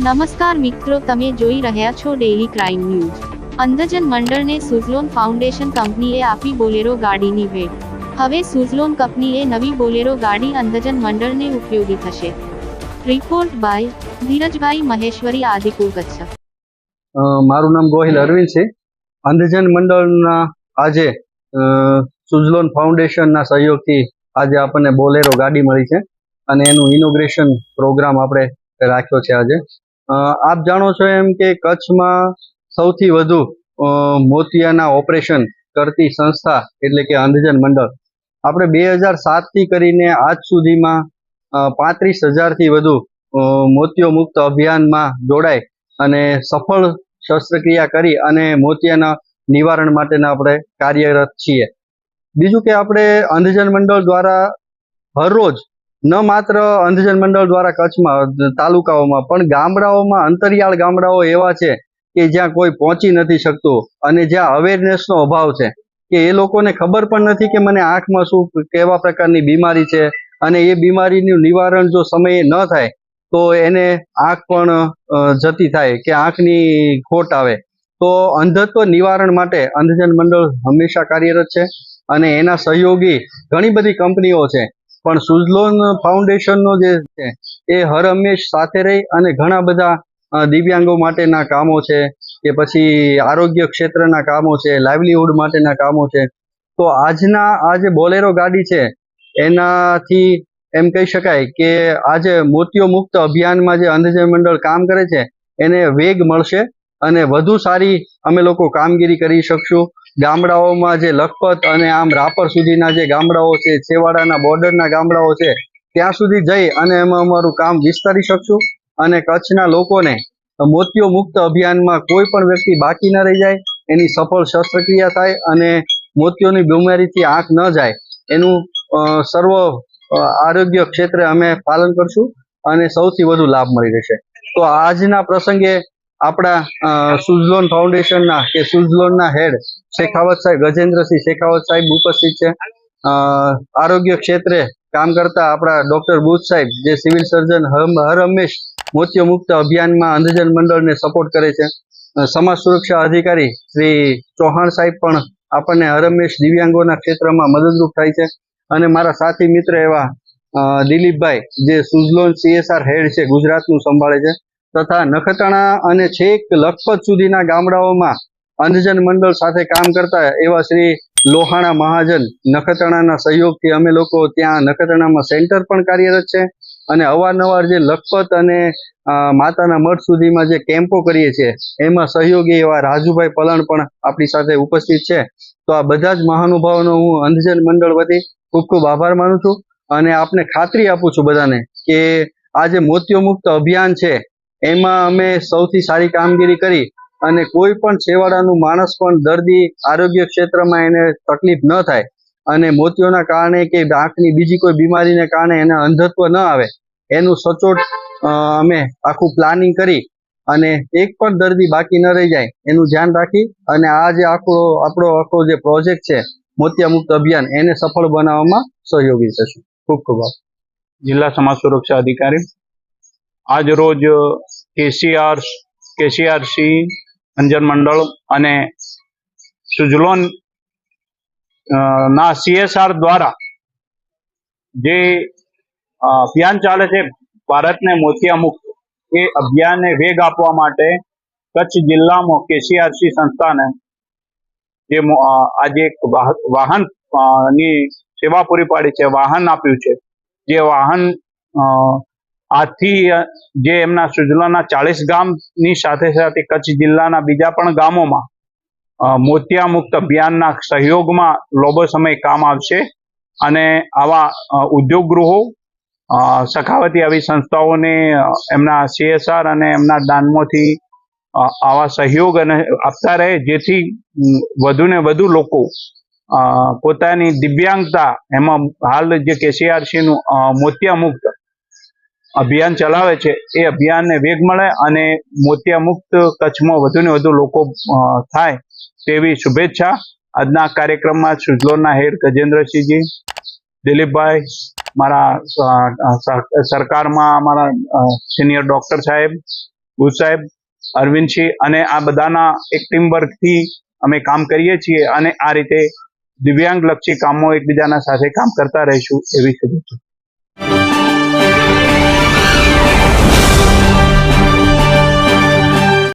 નમસ્કાર મિત્રો, તમે જોઈ રહ્યા છો ડેઇલી ક્રાઇમ ન્યૂઝ। અંધજન મંડળને સુઝલોન ફાઉન્ડેશન કંપનીએ આપી બોલેરો ગાડીની ભેટ। હવે સુઝલોન કંપનીએ નવી બોલેરો ગાડી અંધજન મંડળને ઉપયોગી થશે। Report by Dhirajbhai Maheshwari, Adipur, Kutch. મારું નામ ગોહિલ અરવિંદ છે। અંધજન મંડળના આજે સુઝલોન ફાઉન્ડેશનના સહયોગથી આજે આપણને બોલેરો ગાડી મળી છે અને એનું ઇનોગ્રેશન પ્રોગ્રામ આપણે રાખ્યો છે આજે। આપ જાણો છો એમ કે કચ્છમાં સૌથી વધુ મોતિયાના ઓપરેશન કરતી સંસ્થા એટલે કે અંધજન મંડળ। આપણે 2007 થી કરીને આજ સુધીમાં 35,000 વધુ મોતિયો મુક્ત અભિયાનમાં જોડાય અને સફળ શસ્ત્રક્રિયા કરી અને મોતિયાના નિવારણ માટેના આપણે કાર્યરત છીએ। બીજું કે આપણે અંધજન મંડળ દ્વારા હરરોજ ન માત્ર અંધજન મંડળ દ્વારા કચ્છમાં તાલુકાઓમાં પણ ગામડાઓમાં અંતરિયાળ ગામડાઓ એવા છે કે જ્યાં કોઈ પહોંચી નથી શકતું અને જ્યાં અવેરનેસનો અભાવ છે કે એ લોકોને ખબર પણ નથી કે મને આંખમાં શું કેવા પ્રકારની બીમારી છે અને એ બીમારીનું નિવારણ જો સમયે ન થાય તો એને આંખ પણ જતી થાય કે આંખની ખોટ આવે। તો અંધત્વ નિવારણ માટે અંધજન મંડળ હંમેશા કાર્યરત છે અને એના સહયોગી ઘણી બધી કંપનીઓ છે, પણ સુઝલોન ફાઉન્ડેશનનો જે છે એ હર હંમેશ સાથે રહી અને ઘણા બધા દિવ્યાંગો માટેના કામો છે કે પછી આરોગ્ય ક્ષેત્રના કામો છે, લાઇવલીહુડ માટેના કામો છે। તો આ જે બોલેરો ગાડી છે એનાથી એમ કહી શકાય કે આજે મોતિયો મુક્ત અભિયાનમાં જે અંધજન મંડળ કામ કરે છે એને વેગ મળશે અને વધુ સારી અમે લોકો કામગીરી કરી શકશું। ગામડાઓમાં જે લખપત અને આમ રાપર સુધીના જે ગામડાઓ છે, છેવાડાના બોર્ડરના ગામડાઓ છે, ત્યાં સુધી જઈ અને એમાં અમારું કામ વિસ્તારી શકશું અને કચ્છના લોકોને મોતિયો મુક્ત અભિયાનમાં કોઈ પણ વ્યક્તિ બાકી ન રહી જાય, એની સફળ શસ્ત્રક્રિયા થાય અને મોતિયોની બીમારીથી આંખ ન જાય એનું સર્વ આરોગ્ય ક્ષેત્રે અમે પાલન કરશું અને સૌથી વધુ લાભ મળી રહેશે। તો આજના પ્રસંગે આપણા સુઝલોન ફાઉન્ડેશનના કે સુઝલોનના હેડ શેખાવત સાહેબ, ગજેન્દ્રસિંહ શેખાવત સાહેબ ઉપસ્થિત છે। આરોગ્ય ક્ષેત્રે કામ કરતા આપણા ડોક્ટર બુચ સાહેબ જે સિવિલ સર્જન હર હંમેશ મોતિયો મુક્ત અભિયાનમાં અંધજન મંડળને સપોર્ટ કરે છે। સમાજ સુરક્ષા અધિકારી શ્રી ચૌહાણ સાહેબ પણ આપણને હર હંમેશ દિવ્યાંગોના ક્ષેત્રમાં મદદરૂપ થાય છે અને મારા સાથી મિત્ર એવા દિલીપભાઈ જે સુઝલોન CSR હેડ છે, ગુજરાતનું સંભાળે છે, તથા નખત્રાણા અને છેક લખપત સુધીના ગામડાઓમાં અંધજન મંડળ સાથે કામ કરતા એવા શ્રી લોહાણા મહાજન નખત્રાણાના સહયોગથી અમે લોકો ત્યાં નખત્રાણામાં સેન્ટર પણ કાર્યરત છે અને અવારનવાર જે લખપત અને માતાના મઠ સુધીમાં જે કેમ્પો કરીએ છીએ એમાં સહયોગી એવા રાજુભાઈ પલણ પણ આપણી સાથે ઉપસ્થિત છે। તો આ બધા જ મહાનુભાવોનો હું અંધજન મંડળ વતી ખૂબ ખૂબ આભાર માનું છું અને આપને ખાતરી આપું છું બધાને કે આ જે મોતિયો મુક્ત અભિયાન છે એમાં અમે સૌથી સારી કામગીરી કરી અને કોઈ પણ છેવાડાનું માણસ પણ દર્દી આરોગ્ય ક્ષેત્રમાં એને તકલીફ ન થાય અને મોતિયોના કારણે કે આંખની બીજી કોઈ બીમારીને કારણે એને અંધત્વ ન આવે એનું સચોટ અમે આખું પ્લાનિંગ કરી અને એક પણ દર્દી બાકી ન રહી જાય એનું ધ્યાન રાખી અને આ જે આપણો જે પ્રોજેક્ટ છે મોતિયા મુક્ત અભિયાન એને સફળ બનાવવામાં સહયોગી થશું। ખૂબ ખૂબ આભાર। જિલ્લા સમાજ સુરક્ષા અધિકારી આજ રોજ કેસીઆરસી અંધજન મંડળ અને સુઝલોન ના CSR દ્વારા જે અભિયાન ચાલે છે ભારતને મોતિયા મુક્ત, એ અભિયાનને વેગ આપવા માટે કચ્છ જિલ્લામાં કેસીઆરસી સંસ્થાને જે આજે એક વાહન ની સેવા પૂરી પાડી છે, વાહન આપ્યું છે। જે વાહન આજથી જે એમના સુઝલોનના 40 ગામની સાથે સાથે કચ્છ જિલ્લાના બીજા પણ ગામોમાં મોતિયા મુક્ત અભિયાનના સહયોગમાં લાંબો સમય કામ આવશે અને આવા ઉદ્યોગ ગૃહો, સખાવતી આવી સંસ્થાઓને એમના CSR અને એમના દાનમાંથી આવા સહયોગ અને આપતા રહે, જેથી વધુ ને વધુ લોકો પોતાની દિવ્યાંગતા એમાં હાલ જે KCRC નું મોતિયા મુક્ત અભિયાન ચલાવે છે એ અભિયાનને વેગ મળે અને મોતિયા મુક્ત કચ્છમાં વધુ ને વધુ લોકો થાય તેવી શુભેચ્છા। આજના કાર્યક્રમમાં સુઝલોનના હેડ ગજેન્દ્રસિંહજી, દિલીપભાઈ, મારા સરકારમાં અમારા સિનિયર ડોક્ટર સાહેબ, ગુજ સાહેબ, અરવિંદસિંહ અને આ બધાના એક ટીમ વર્કથી અમે કામ કરીએ છીએ અને આ રીતે દિવ્યાંગ લક્ષી કામો એકબીજાના સાથે કામ કરતા રહીશું એવી શુભેચ્છા.